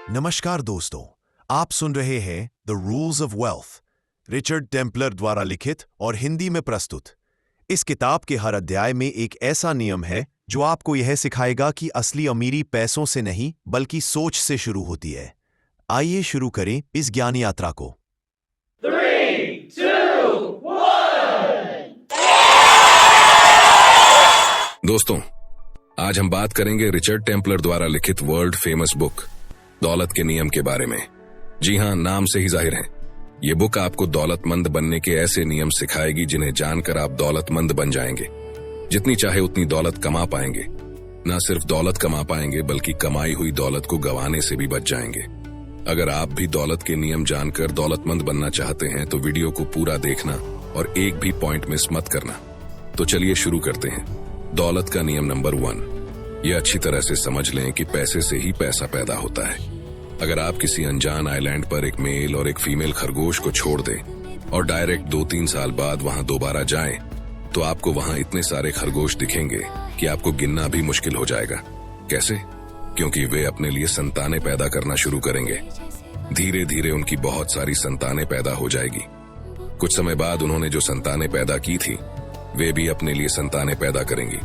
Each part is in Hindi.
नमस्कार दोस्तों, आप सुन रहे हैं the rules of wealth, Richard Templar द्वारा लिखित और हिंदी में प्रस्तुत। इस किताब के हर अध्याय में एक ऐसा नियम है जो आपको यह सिखाएगा कि असली अमीरी पैसों से नहीं बल्कि सोच से शुरू होती है। आइए शुरू करें इस ज्ञान यात्रा को। 3, 2, 1। दोस्तों, आज हम बात करेंगे रिचर्ड टेम्पलर द्वारा लिखित वर्ल्ड फेमस बुक दौलत के नियम के बारे में। जी हां, नाम से ही जाहिर है, ये बुक आपको दौलतमंद बनने के ऐसे नियम सिखाएगी जिन्हें जानकर आप दौलतमंद बन जाएंगे। जितनी चाहे उतनी दौलत कमा पाएंगे। न सिर्फ दौलत कमा पाएंगे बल्कि कमाई हुई दौलत को गंवाने से भी बच जाएंगे। अगर आप भी दौलत के नियम जानकर दौलतमंद बनना चाहते हैं तो वीडियो को पूरा देखना और एक भी पॉइंट मिस मत करना। तो चलिए शुरू करते हैं। दौलत का नियम नंबर 1, ये अच्छी तरह से समझ लें कि पैसे से ही पैसा पैदा होता है। अगर आप किसी अनजान आइलैंड पर एक मेल और एक फीमेल खरगोश को छोड़ दें और डायरेक्ट 2-3 साल बाद वहां दोबारा जाएं, तो आपको वहां इतने सारे खरगोश दिखेंगे कि आपको गिनना भी मुश्किल हो जाएगा। कैसे? क्योंकि वे अपने लिए संतानें पैदा करना शुरू करेंगे। धीरे धीरे उनकी बहुत सारी संतानें पैदा हो जाएगी। कुछ समय बाद उन्होंने जो संतानें पैदा की थी वे भी अपने लिए संतानें पैदा करेंगी।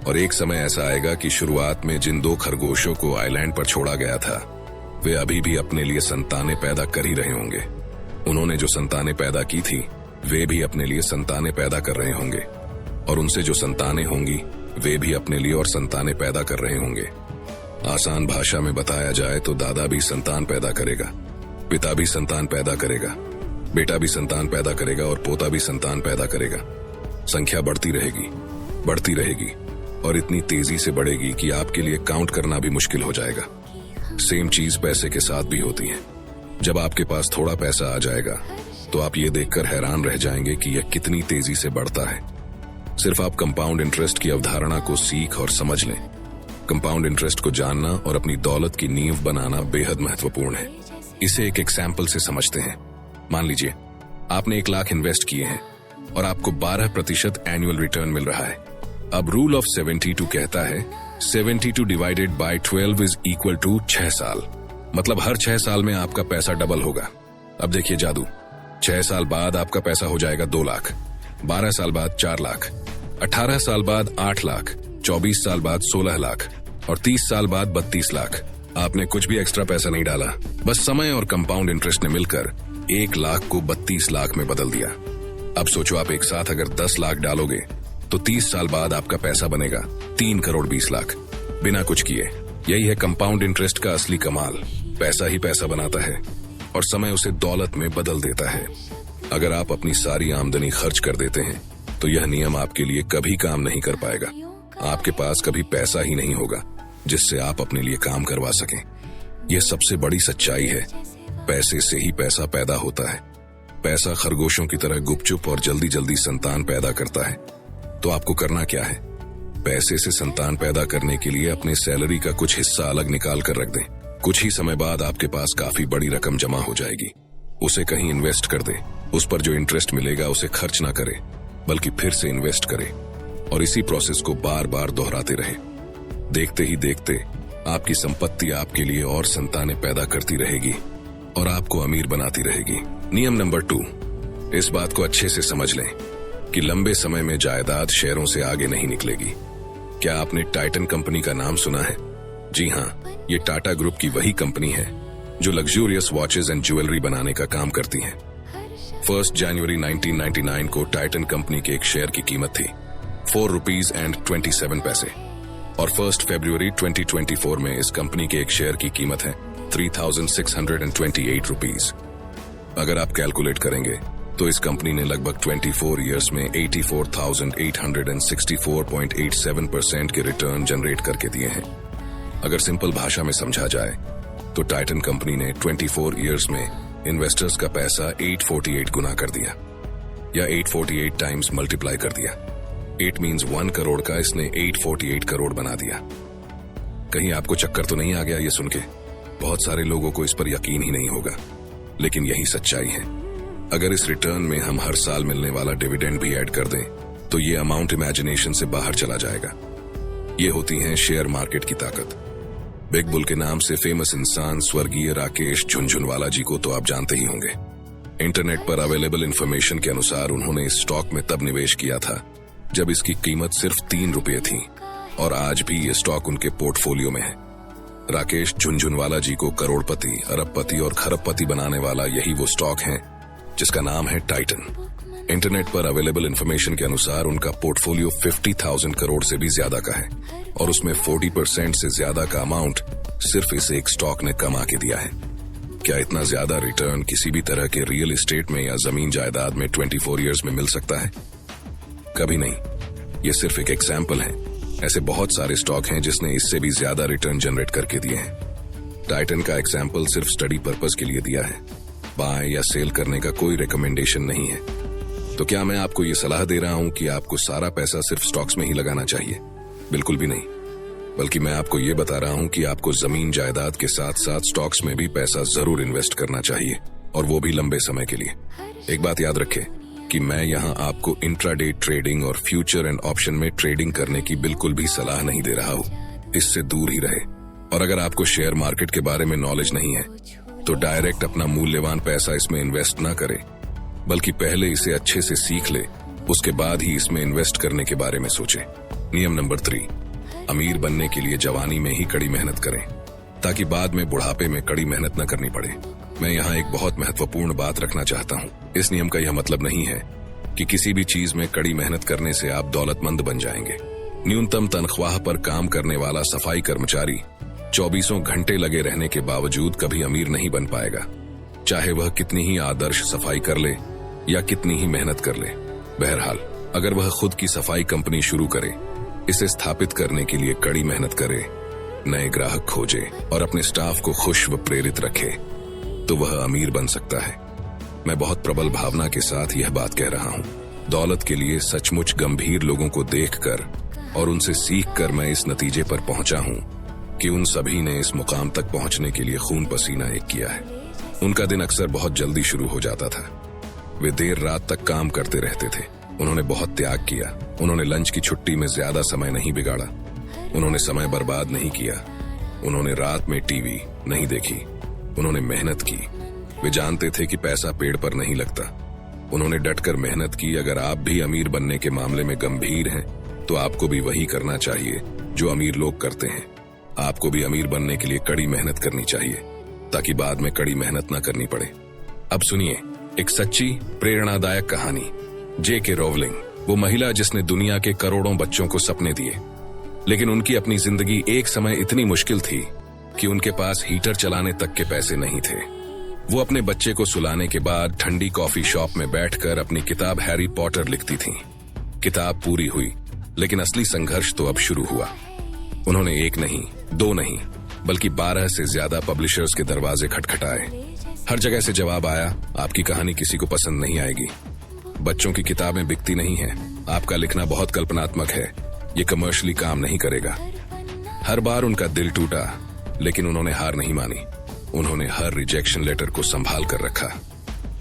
और एक समय ऐसा आएगा कि शुरुआत में जिन 2 खरगोशों को आइलैंड पर छोड़ा गया था वे अभी भी अपने लिए संतानें पैदा कर ही रहे होंगे। उन्होंने जो संतानें पैदा की थी वे भी अपने लिए संतानें पैदा कर रहे होंगे और उनसे जो संतानें होंगी वे भी अपने लिए और संतानें पैदा कर रहे होंगे। आसान भाषा में बताया जाए तो दादा भी संतान पैदा करेगा, पिता भी संतान पैदा करेगा, बेटा भी संतान पैदा करेगा और पोता भी संतान पैदा करेगा। संख्या बढ़ती रहेगी और इतनी तेजी से बढ़ेगी कि आपके लिए काउंट करना भी मुश्किल हो जाएगा। सेम चीज पैसे के साथ भी होती है। जब आपके पास थोड़ा पैसा आ जाएगा तो आप ये देखकर हैरान रह जाएंगे कि यह कितनी तेजी से बढ़ता है। सिर्फ आप कंपाउंड इंटरेस्ट की अवधारणा को सीख और समझ लें। कंपाउंड इंटरेस्ट को जानना और अपनी दौलत की नींव बनाना बेहद महत्वपूर्ण है। इसे एक एग्जाम्पल से समझते हैं। मान लीजिए आपने 1 लाख इन्वेस्ट किए हैं और आपको 12% एनुअल रिटर्न मिल रहा है। अब रूल ऑफ 72 कहता है 72 divided by 12 is equal to 6 साल। मतलब हर 6 साल में आपका पैसा डबल होगा। अब देखिए जादू, 6 साल बाद आपका पैसा हो जाएगा 2 लाख, 12 साल बाद 4 लाख, 18 साल बाद 8 लाख, 24 साल बाद 16 लाख और 30 साल बाद 32 लाख। आपने कुछ भी एक्स्ट्रा पैसा नहीं डाला, बस समय और कंपाउंड इंटरेस्ट ने मिलकर 1 लाख को 32 लाख में बदल दिया। अब सोचो, आप एक साथ अगर 10 लाख डालोगे तो 30 साल बाद आपका पैसा बनेगा 3 करोड़ 20 लाख, बिना कुछ किए। यही है कंपाउंड इंटरेस्ट का असली कमाल। पैसा ही पैसा बनाता है और समय उसे दौलत में बदल देता है। अगर आप अपनी सारी आमदनी खर्च कर देते हैं तो यह नियम आपके लिए कभी काम नहीं कर पाएगा। आपके पास कभी पैसा ही नहीं होगा जिससे आप अपने लिए काम करवा सकें। यह सबसे बड़ी सच्चाई है। पैसे से ही पैसा पैदा होता है। पैसा खरगोशों की तरह गुपचुप और जल्दी जल्दी संतान पैदा करता है। तो आपको करना क्या है? पैसे से संतान पैदा करने के लिए अपने सैलरी का कुछ हिस्सा अलग निकाल कर रख दें। कुछ ही समय बाद आपके पास काफी बड़ी रकम जमा हो जाएगी। उसे कहीं इन्वेस्ट कर दें। उस पर जो इंटरेस्ट मिलेगा उसे खर्च ना करें बल्कि फिर से इन्वेस्ट करें और इसी प्रोसेस को बार बार दोहराते रहे। देखते ही देखते आपकी संपत्ति आपके लिए और संतानें पैदा करती रहेगी और आपको अमीर बनाती रहेगी। नियम नंबर 2, इस बात को अच्छे से समझ लें कि लंबे समय में जायदाद शेयरों से आगे नहीं निकलेगी। क्या आपने टाइटन कंपनी का नाम सुना है? जी हां, ये टाटा ग्रुप की वही कंपनी है जो लग्जूरियस वॉचेस एंड ज्वेलरी बनाने का काम करती है। 1 जनवरी 1999 को टाइटन कंपनी के एक शेयर की कीमत थी 4 रुपीज एंड 27 पैसे और 1 फरवरी 2024 में इस कंपनी के एक शेयर की कीमत है 3628 रुपीज। अगर आप कैलकुलेट करेंगे तो इस कंपनी ने लगभग 24 इयर्स में 84,864.87% के रिटर्न जनरेट करके दिए हैं। अगर सिंपल भाषा में समझा जाए तो टाइटन कंपनी ने 24 इयर्स में इन्वेस्टर्स का पैसा 848 गुना कर दिया या 848 टाइम्स मल्टीप्लाई कर दिया। 8 मीन्स 1 करोड़ का इसने 848 करोड़ बना दिया। कहीं आपको चक्कर तो नहीं आ गया ये सुन के? बहुत सारे लोगों को इस पर यकीन ही नहीं होगा, लेकिन यही सच्चाई है। अगर इस रिटर्न में हम हर साल मिलने वाला डिविडेंड भी ऐड कर दें तो ये अमाउंट इमेजिनेशन से बाहर चला जाएगा। ये होती है शेयर मार्केट की ताकत। बिग बुल के नाम से फेमस इंसान स्वर्गीय राकेश झुनझुनवाला जी को तो आप जानते ही होंगे। इंटरनेट पर अवेलेबल इंफॉर्मेशन के अनुसार उन्होंने इस स्टॉक में तब निवेश किया था जब इसकी कीमत सिर्फ 3 रुपये थी और आज भी ये स्टॉक उनके पोर्टफोलियो में है। राकेश झुनझुनवाला जी को करोड़पति, अरबपति और खरबपति बनाने वाला यही वो स्टॉक है जिसका नाम है टाइटन। इंटरनेट पर अवेलेबल इंफॉर्मेशन के अनुसार उनका पोर्टफोलियो 50,000 करोड़ से भी ज्यादा का है और उसमें 40% से ज्यादा का अमाउंट सिर्फ इस एक स्टॉक ने कमा के दिया है। क्या इतना ज्यादा रिटर्न किसी भी तरह के रियल एस्टेट में या जमीन जायदाद में 24 इयर्स में मिल सकता है? कभी नहीं। ये सिर्फ एक एग्जाम्पल है। ऐसे बहुत सारे स्टॉक हैं जिसने इससे भी ज्यादा रिटर्न जनरेट करके दिए हैं। टाइटन का एग्जाम्पल सिर्फ स्टडी पर्पस के लिए दिया है। बाय या सेल करने का कोई रिकमेंडेशन नहीं है। तो क्या मैं आपको ये सलाह दे रहा हूं कि आपको सारा पैसा सिर्फ स्टॉक्स में ही लगाना चाहिए? बिल्कुल भी नहीं। बल्कि मैं आपको ये बता रहा हूं कि आपको जमीन जायदाद के साथ साथ स्टॉक्स में भी पैसा जरूर इन्वेस्ट करना चाहिए और वो भी लंबे समय के लिए। एक बात याद रखें कि मैं यहाँ आपको इंट्राडे ट्रेडिंग और फ्यूचर एंड ऑप्शन में ट्रेडिंग करने की बिल्कुल भी सलाह नहीं दे रहा हूँ। इससे दूर ही रहे। और अगर आपको शेयर मार्केट के बारे में नॉलेज नहीं है तो डायरेक्ट अपना मूल्यवान पैसा इसमें इन्वेस्ट ना करें, बल्कि पहले इसे अच्छे से सीख ले, उसके बाद ही इसमें इन्वेस्ट करने के बारे में सोचे। नियम नंबर 3, अमीर बनने के लिए जवानी में ही कड़ी मेहनत करें ताकि बाद में बुढ़ापे में कड़ी मेहनत न करनी पड़े। मैं यहाँ एक बहुत महत्वपूर्ण बात रखना चाहता हूँ। इस नियम का यह मतलब नहीं है कि किसी भी चीज में कड़ी मेहनत करने से आप दौलतमंद बन जाएंगे। न्यूनतम तनख्वाह पर काम करने वाला सफाई कर्मचारी 24 घंटे लगे रहने के बावजूद कभी अमीर नहीं बन पाएगा, चाहे वह कितनी ही आदर्श सफाई कर ले या कितनी ही मेहनत कर ले। बहरहाल, अगर वह खुद की सफाई कंपनी शुरू करे, इसे स्थापित करने के लिए कड़ी मेहनत करे, नए ग्राहक खोजे और अपने स्टाफ को खुश व प्रेरित रखे, तो वह अमीर बन सकता है। मैं बहुत प्रबल भावना के साथ यह बात कह रहा हूँ। दौलत के लिए सचमुच गंभीर लोगों को देखकर और उनसे सीखकर मैं इस नतीजे पर पहुंचा हूँ कि उन सभी ने इस मुकाम तक पहुंचने के लिए खून पसीना एक किया है। उनका दिन अक्सर बहुत जल्दी शुरू हो जाता था। वे देर रात तक काम करते रहते थे। उन्होंने बहुत त्याग किया। उन्होंने लंच की छुट्टी में ज्यादा समय नहीं बिगाड़ा। उन्होंने समय बर्बाद नहीं किया। उन्होंने रात में टीवी नहीं देखी। उन्होंने मेहनत की। वे जानते थे कि पैसा पेड़ पर नहीं लगता। उन्होंने डटकर मेहनत की। अगर आप भी अमीर बनने के मामले में गंभीर हैं, तो आपको भी वही करना चाहिए जो अमीर लोग करते हैं। आपको भी अमीर बनने के लिए कड़ी मेहनत करनी चाहिए ताकि बाद में कड़ी मेहनत न करनी पड़े। अब सुनिए एक सच्ची प्रेरणादायक कहानी। J.K. रोवलिंग, वो महिला जिसने दुनिया के करोड़ों बच्चों को सपने दिए, लेकिन उनकी अपनी जिंदगी एक समय इतनी मुश्किल थी कि उनके पास हीटर चलाने तक के पैसे नहीं थे। वो अपने बच्चे को सुलाने के बाद ठंडी कॉफी शॉप में बैठकर अपनी किताब हैरी पॉटर लिखती थीं। किताब पूरी हुई, लेकिन असली संघर्ष तो अब शुरू हुआ। उन्होंने 1 नहीं, 2 नहीं, बल्कि 12 से ज्यादा पब्लिशर्स के दरवाजे खटखटाए। हर जगह से जवाब आया, आपकी कहानी किसी को पसंद नहीं आएगी। बच्चों की किताबें बिकती नहीं है। आपका लिखना बहुत कल्पनात्मक है। ये कमर्शियली काम नहीं करेगा। हर बार उनका दिल टूटा, लेकिन उन्होंने हार नहीं मानी। उन्होंने हर रिजेक्शन लेटर को संभाल कर रखा,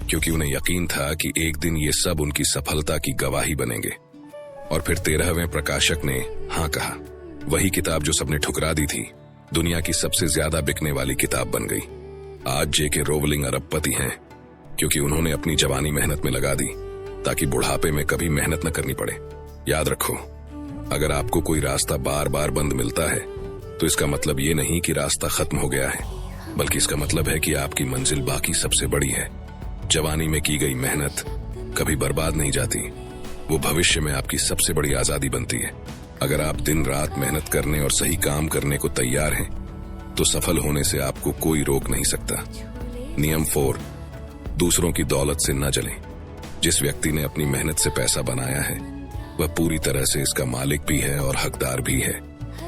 क्योंकि उन्हें यकीन था कि एक दिन ये सब उनकी सफलता की गवाही बनेंगे। और फिर 13वें प्रकाशक ने हाँ कहा। वही किताब जो सबने ठुकरा दी थी, दुनिया की सबसे ज्यादा बिकने वाली किताब बन गई। आज J.K. रोवलिंग अरबपति हैं, क्योंकि उन्होंने अपनी जवानी मेहनत में लगा दी ताकि बुढ़ापे में कभी मेहनत न करनी पड़े। याद रखो, अगर आपको कोई रास्ता बार बार बंद मिलता है, तो इसका मतलब ये नहीं कि रास्ता खत्म हो गया है, बल्कि इसका मतलब है कि आपकी मंजिल बाकी सबसे बड़ी है। जवानी में की गई मेहनत कभी बर्बाद नहीं जाती। वो भविष्य में आपकी सबसे बड़ी आजादी बनती है। अगर आप दिन रात मेहनत करने और सही काम करने को तैयार हैं, तो सफल होने से आपको कोई रोक नहीं सकता। नियम 4, दूसरों की दौलत से न जलें। जिस व्यक्ति ने अपनी मेहनत से पैसा बनाया है, वह पूरी तरह से इसका मालिक भी है और हकदार भी है।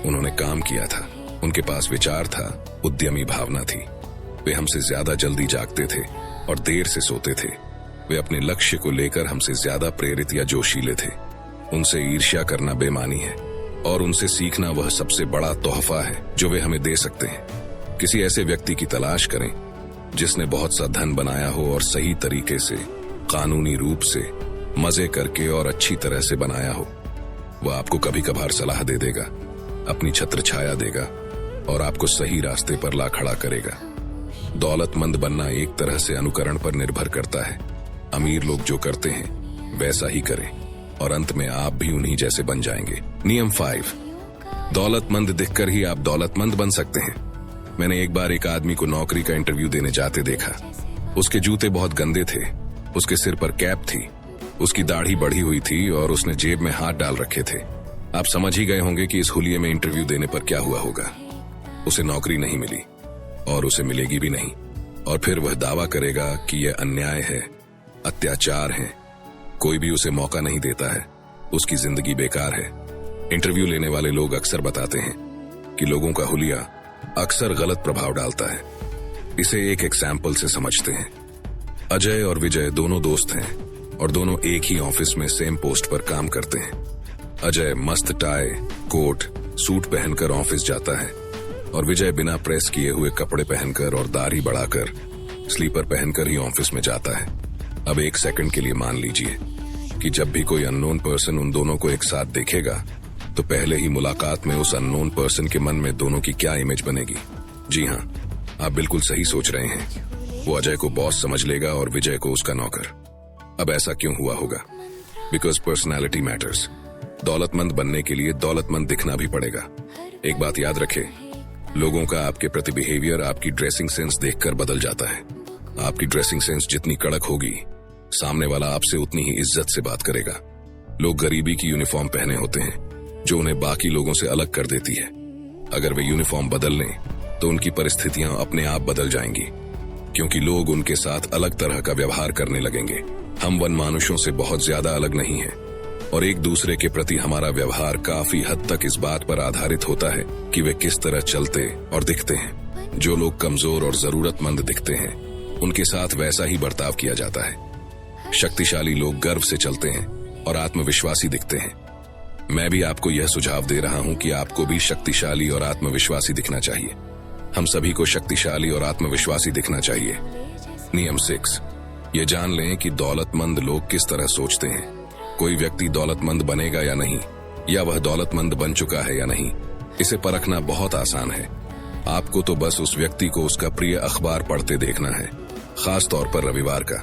उन्होंने काम किया था, उनके पास विचार था, उद्यमी भावना थी। वे हमसे ज्यादा जल्दी जागते थे और देर से सोते थे। वे अपने लक्ष्य को लेकर हमसे ज्यादा प्रेरित या जोशीले थे। उनसे ईर्ष्या करना बेमानी है और उनसे सीखना वह सबसे बड़ा तोहफा है जो वे हमें दे सकते हैं। किसी ऐसे व्यक्ति की तलाश करें जिसने बहुत सा धन बनाया हो और सही तरीके से, कानूनी रूप से, मजे करके और अच्छी तरह से बनाया हो। वह आपको कभी कभार सलाह दे देगा, अपनी छत्र छाया देगा, और आपको सही रास्ते पर ला खड़ा करेगा। दौलतमंद बनना एक तरह से अनुकरण पर निर्भर करता है। अमीर लोग जो करते हैं वैसा ही करें और अंत में आप भी उन्हीं जैसे बन जाएंगे। नियम 5, दौलतमंद दिखकर ही आप दौलतमंद बन सकते हैं। मैंने एक बार एक आदमी को नौकरी का इंटरव्यू देने जाते देखा। उसके जूते बहुत गंदे थे, उसके सिर पर कैप थी, उसकी दाढ़ी बढ़ी हुई थी और उसने जेब में हाथ डाल रखे थे। आप समझ ही गए होंगे कि इस हुलिये में इंटरव्यू देने पर क्या हुआ होगा। उसे नौकरी नहीं मिली और उसे मिलेगी भी नहीं, और फिर वह दावा करेगा कि यह अन्याय है, अत्याचार है, कोई भी उसे मौका नहीं देता है, उसकी जिंदगी बेकार है। इंटरव्यू लेने वाले लोग अक्सर बताते हैं कि लोगों का हुलिया अक्सर गलत प्रभाव डालता है। इसे एक एग्जाम्पल से समझते हैं। अजय और विजय दोनों दोस्त हैं और दोनों एक ही ऑफिस में सेम पोस्ट पर काम करते हैं। अजय मस्त टाई, कोट, सूट पहनकर ऑफिस जाता है और विजय बिना प्रेस किए हुए कपड़े पहनकर और दाढ़ी बढ़ाकर स्लीपर पहनकर ही ऑफिस में जाता है। अब एक सेकंड के लिए मान लीजिए कि जब भी कोई अननोन पर्सन उन दोनों को एक साथ देखेगा तो पहले ही मुलाकात में उस अननोन पर्सन के मन में दोनों की क्या इमेज बनेगी। जी हाँ, आप बिल्कुल सही सोच रहे हैं। वो अजय को बॉस समझ लेगा और विजय को उसका नौकर। अब ऐसा क्यों हुआ होगा? Because personality matters. दौलतमंद बनने के लिए दौलतमंद दिखना भी पड़ेगा। एक बात याद रखें, लोगों का आपके प्रति बिहेवियर आपकी ड्रेसिंग सेंस देखकर बदल जाता है। आपकी ड्रेसिंग सेंस जितनी कड़क होगी, सामने वाला आपसे उतनी ही इज्जत से बात करेगा। लोग गरीबी की यूनिफॉर्म पहने होते हैं जो उन्हें बाकी लोगों से अलग कर देती है। अगर वे यूनिफॉर्म बदल लें तो उनकी परिस्थितियां अपने आप बदल जाएंगी, क्योंकि लोग उनके साथ अलग तरह का व्यवहार करने लगेंगे। हम वन मानुषों से बहुत ज्यादा अलग नहीं हैं और एक दूसरे के प्रति हमारा व्यवहार काफी हद तक इस बात पर आधारित होता है कि वे किस तरह चलते और दिखते हैं। जो लोग कमजोर और जरूरतमंद दिखते हैं उनके साथ वैसा ही बर्ताव किया जाता है। शक्तिशाली लोग गर्व से चलते हैं और आत्मविश्वासी दिखते हैं। मैं भी आपको यह सुझाव दे रहा हूं कि आपको भी शक्तिशाली और आत्मविश्वासी दिखना चाहिए। हम सभी को शक्तिशाली और आत्मविश्वासी दिखना चाहिए। नियम 6, ये जान लें कि दौलतमंद लोग किस तरह सोचते हैं। कोई व्यक्ति दौलतमंद बनेगा या नहीं, या वह दौलतमंद बन चुका है या नहीं, इसे परखना बहुत आसान है। आपको तो बस उस व्यक्ति को उसका प्रिय अखबार पढ़ते देखना है, खास तौर पर रविवार का।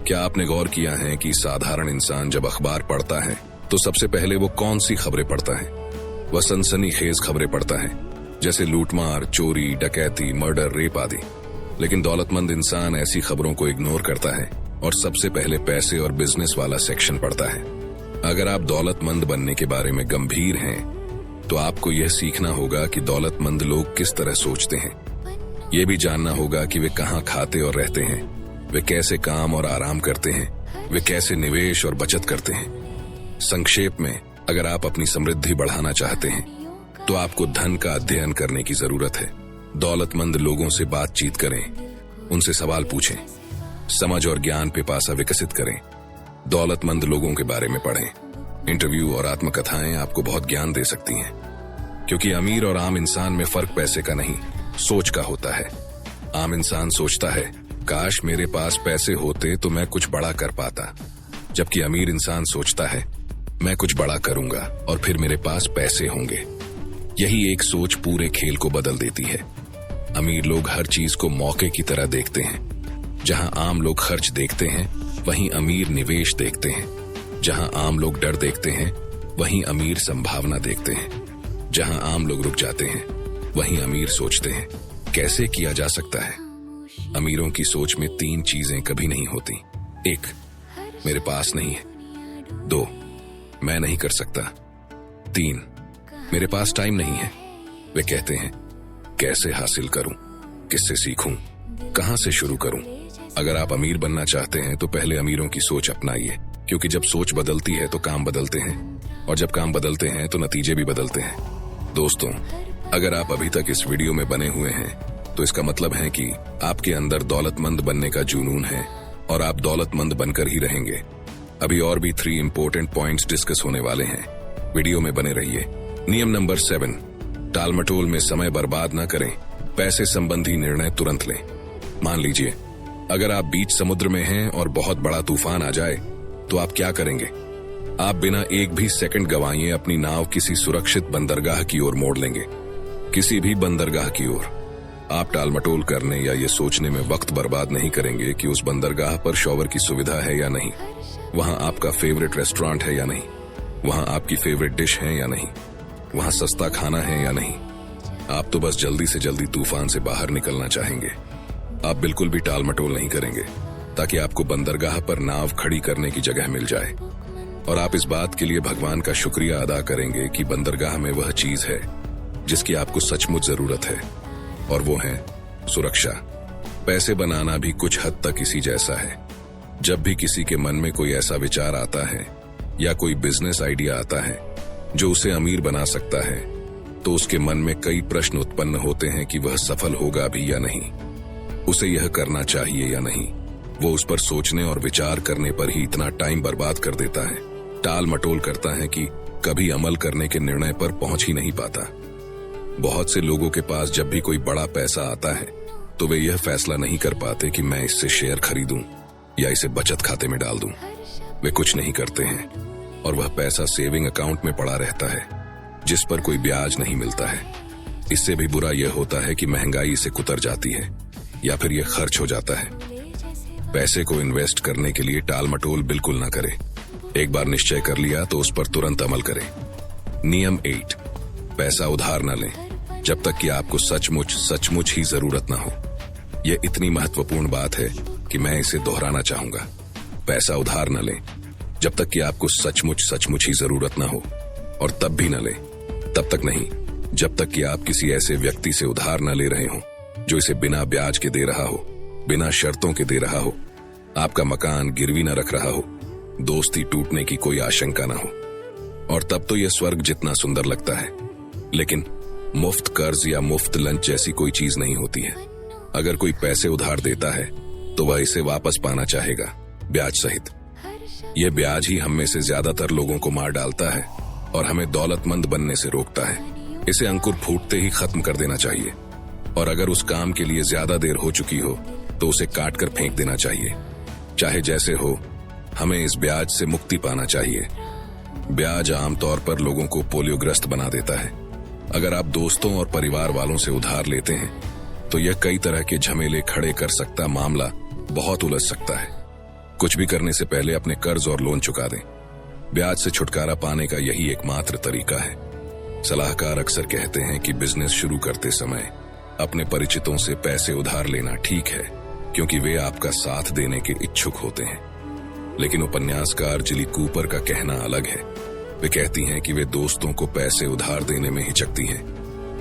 क्या आपने गौर किया है कि साधारण इंसान जब अखबार पढ़ता है तो सबसे पहले वो कौन सी खबरें पढ़ता है? वह सनसनीखेज खबरें पढ़ता है, जैसे लूटमार, चोरी, डकैती, मर्डर, रेप आदि। लेकिन दौलतमंद इंसान ऐसी खबरों को इग्नोर करता है और सबसे पहले पैसे और बिजनेस वाला सेक्शन पढ़ता है। अगर आप दौलतमंद बनने के बारे में गंभीर हैं तो आपको यह सीखना होगा कि दौलतमंद लोग किस तरह सोचते हैं। यह भी जानना होगा कि वे कहाँ खाते और रहते हैं, वे कैसे काम और आराम करते हैं, वे कैसे निवेश और बचत करते हैं। संक्षेप में, अगर आप अपनी समृद्धि बढ़ाना चाहते हैं तो आपको धन का अध्ययन करने की जरूरत है। दौलतमंद लोगों से बातचीत करें, उनसे सवाल पूछें, समझ और ज्ञान पिपासा विकसित करें। दौलतमंद लोगों के बारे में पढ़ें। इंटरव्यू और आत्मकथाएं आपको बहुत ज्ञान दे सकती हैं, क्योंकि अमीर और आम इंसान में फर्क पैसे का नहीं, सोच का होता है। आम इंसान सोचता है, काश मेरे पास पैसे होते तो मैं कुछ बड़ा कर पाता, जबकि अमीर इंसान सोचता है, मैं कुछ बड़ा करूंगा और फिर मेरे पास पैसे होंगे। यही एक सोच पूरे खेल को बदल देती है। अमीर लोग हर चीज को मौके की तरह देखते हैं। जहां आम लोग खर्च देखते हैं, वहीं अमीर निवेश देखते हैं। जहां आम लोग डर देखते हैं, वहीं अमीर संभावना देखते हैं। जहां आम लोग रुक जाते हैं, वहीं अमीर सोचते हैं, कैसे किया जा सकता है। अमीरों की सोच में 3 चीजें कभी नहीं होती। 1, मेरे पास नहीं है। 2, मैं नहीं कर सकता। 3, मेरे पास टाइम नहीं है। वे कहते हैं, कैसे हासिल करूं, किससे सीखूं, कहां से शुरू करूं। अगर आप अमीर बनना चाहते हैं तो पहले अमीरों की सोच अपनाइए, क्योंकि जब सोच बदलती है तो काम बदलते हैं, और जब काम बदलते हैं तो नतीजे भी बदलते हैं। दोस्तों, अगर आप अभी तक इस वीडियो में बने हुए हैं तो इसका मतलब है कि आपके अंदर दौलतमंद बनने का जुनून है और आप दौलतमंद बनकर ही रहेंगे। अभी और भी 3 इंपॉर्टेंट पॉइंट्स डिस्कस होने वाले हैं, वीडियो में बने रहिए। नियम नंबर 7, टालमटोल में समय बर्बाद न करें। पैसे संबंधी निर्णय तुरंत लें। मान लीजिए, अगर आप बीच समुद्र में हैं और बहुत बड़ा तूफान आ जाए तो आप क्या करेंगे? आप बिना एक भी सेकंड गंवाए अपनी नाव किसी सुरक्षित बंदरगाह की ओर मोड़ लेंगे। किसी भी बंदरगाह की ओर। आप टालमटोल करने या ये सोचने में वक्त बर्बाद नहीं करेंगे कि उस बंदरगाह पर शॉवर की सुविधा है या नहीं, वहां आपका फेवरेट रेस्टोरेंट है या नहीं, वहां आपकी फेवरेट डिश है या नहीं, वहां सस्ता खाना है या नहीं। आप तो बस जल्दी से जल्दी तूफान से बाहर निकलना चाहेंगे। आप बिल्कुल भी टालमटोल नहीं करेंगे ताकि आपको बंदरगाह पर नाव खड़ी करने की जगह मिल जाए। और आप इस बात के लिए भगवान का शुक्रिया अदा करेंगे कि बंदरगाह में वह चीज है जिसकी आपको सचमुच जरूरत है, और वो है सुरक्षा। पैसे बनाना भी कुछ हद तक इसी जैसा है। जब भी किसी के मन में कोई ऐसा विचार आता है या कोई बिजनेस आइडिया आता है जो उसे अमीर बना सकता है, तो उसके मन में कई प्रश्न उत्पन्न होते हैं कि वह सफल होगा भी या नहीं, उसे यह करना चाहिए या नहीं। वो उस पर सोचने और विचार करने पर ही इतना टाइम बर्बाद कर देता है, टाल मटोल करता है कि कभी अमल करने के निर्णय पर पहुंच ही नहीं पाता। बहुत से लोगों के पास जब भी कोई बड़ा पैसा आता है तो वे यह फैसला नहीं कर पाते कि मैं इससे शेयर खरीदूं या इसे बचत खाते में डाल दूं। वे कुछ नहीं करते हैं और वह पैसा सेविंग अकाउंट में पड़ा रहता है जिस पर कोई ब्याज नहीं मिलता है। इससे भी बुरा यह होता है कि महंगाई इसे कुतर जाती है या फिर यह खर्च हो जाता है। पैसे को इन्वेस्ट करने के लिए टाल मटोल बिल्कुल ना करें। एक बार निश्चय कर लिया तो उस पर तुरंत अमल करें। नियम 8, पैसा उधार न लें जब तक कि आपको सचमुच ही जरूरत ना हो। यह इतनी महत्वपूर्ण बात है कि मैं इसे दोहराना चाहूंगा। पैसा उधार न लें जब तक कि आपको सचमुच ही जरूरत ना हो, और तब भी न लें, तब तक नहीं जब तक कि आप किसी ऐसे व्यक्ति से उधार न ले रहे हो जो इसे बिना ब्याज के दे रहा हो, बिना शर्तों के दे रहा हो, आपका मकान गिरवी न रख रहा हो, दोस्ती टूटने की कोई आशंका ना हो। और तब तो यह स्वर्ग जितना सुंदर लगता है। लेकिन मुफ्त कर्ज या मुफ्त लंच जैसी कोई चीज नहीं होती है। अगर कोई पैसे उधार देता है तो वह इसे वापस पाना चाहेगा, ब्याज सहित। यह ब्याज ही हम में से ज्यादातर लोगों को मार डालता है और हमें दौलतमंद बनने से रोकता है। इसे अंकुर फूटते ही खत्म कर देना चाहिए, और अगर उस काम के लिए ज्यादा देर हो चुकी हो तो उसे काट कर फेंक देना चाहिए। चाहे जैसे हो, हमें इस ब्याज से मुक्ति पाना चाहिए। ब्याज आमतौर पर लोगों को पोलियोग्रस्त बना देता है। अगर आप दोस्तों और परिवार वालों से उधार लेते हैं तो यह कई तरह के झमेले खड़े कर सकता, मामला बहुत उलझ सकता है। कुछ भी करने से पहले अपने कर्ज और लोन चुका दें। ब्याज से छुटकारा पाने का यही एकमात्र तरीका है। सलाहकार अक्सर कहते हैं कि बिजनेस शुरू करते समय अपने परिचितों से पैसे उधार लेना ठीक है, क्योंकि वे आपका साथ देने के इच्छुक होते हैं। लेकिन उपन्यासकार जिली कूपर का कहना अलग है। वे कहती हैं कि वे दोस्तों को पैसे उधार देने में हिचकती हैं,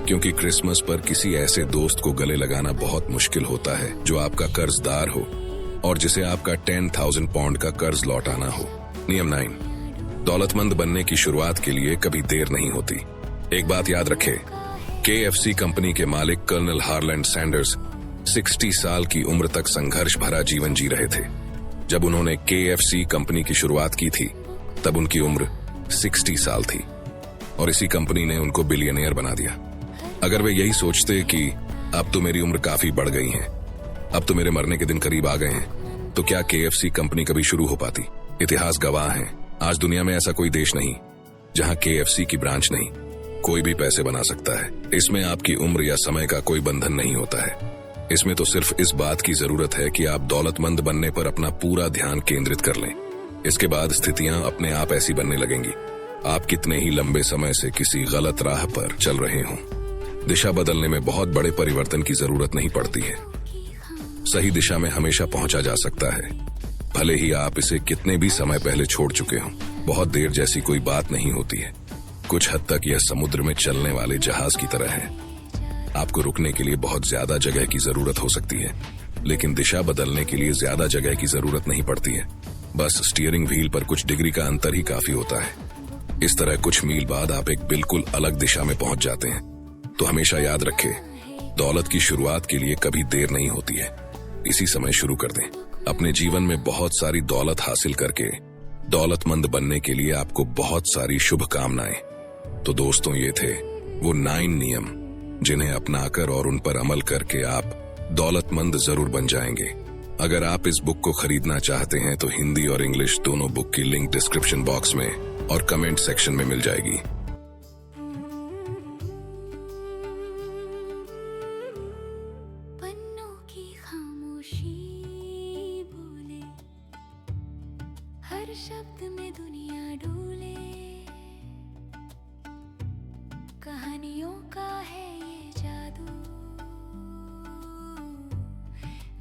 क्योंकि क्रिसमस पर किसी ऐसे दोस्त को गले लगाना बहुत मुश्किल होता है जो आपका कर्जदार हो और जिसे आपका 10,000 पाउंड का कर्ज लौटाना हो। नियम 9, दौलतमंद बनने की शुरुआत के लिए कभी देर नहीं होती। एक बात याद रखें, KFC कंपनी के मालिक कर्नल हार्लैंड सैंडर्स 60 साल की उम्र तक संघर्ष भरा जीवन जी रहे थे। जब उन्होंने KFC कंपनी की शुरुआत की थी तब उनकी उम्र 60 साल थी, और इसी कंपनी ने उनको बिलियनियर बना दिया। अगर वे यही सोचते कि अब तो मेरी उम्र काफी बढ़ गई है, अब तो मेरे मरने के दिन करीब आ गए हैं, तो क्या KFC कंपनी कभी शुरू हो पाती? इतिहास गवाह है, आज दुनिया में ऐसा कोई देश नहीं जहां KFC की ब्रांच नहीं। कोई भी पैसे बना सकता है। इसमें आपकी उम्र या समय का कोई बंधन नहीं होता है। इसमें तो सिर्फ इस बात की जरूरत है कि आप दौलतमंद बनने पर अपना पूरा ध्यान केंद्रित कर लें। इसके बाद स्थितियां अपने आप ऐसी बनने लगेंगी। आप कितने ही लंबे समय से किसी गलत राह पर चल रहे हों, दिशा बदलने में बहुत बड़े परिवर्तन की जरूरत नहीं पड़ती है। सही दिशा में हमेशा पहुंचा जा सकता है, भले ही आप इसे कितने भी समय पहले छोड़ चुके हों। बहुत देर जैसी कोई बात नहीं होती है। कुछ हद तक यह समुद्र में चलने वाले जहाज की तरह है। आपको रुकने के लिए बहुत ज्यादा जगह की जरूरत हो सकती है, लेकिन दिशा बदलने के लिए ज्यादा जगह की जरूरत नहीं पड़ती है। बस स्टीयरिंग व्हील पर कुछ डिग्री का अंतर ही काफी होता है। इस तरह कुछ मील बाद आप एक बिल्कुल अलग दिशा में पहुंच जाते हैं। तो हमेशा याद रखें, दौलत की शुरुआत के लिए कभी देर नहीं होती है। इसी समय शुरू कर दें। अपने जीवन में बहुत सारी दौलत हासिल करके दौलतमंद बनने के लिए आपको बहुत सारी शुभकामनाएं। तो दोस्तों, ये थे वो 9 नियम जिन्हें अपनाकर और उन पर अमल करके आप दौलतमंद जरूर बन जाएंगे। अगर आप इस बुक को खरीदना चाहते हैं तो हिंदी और इंग्लिश दोनों बुक की लिंक डिस्क्रिप्शन बॉक्स में और कमेंट सेक्शन में मिल जाएगी। हर शब्द में दुनिया डूले, कहानियों का है ये जादू,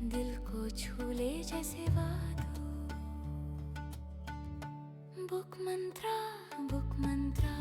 दिल को छूले जैसे वादू। बुक मंत्रा, बुक मंत्रा।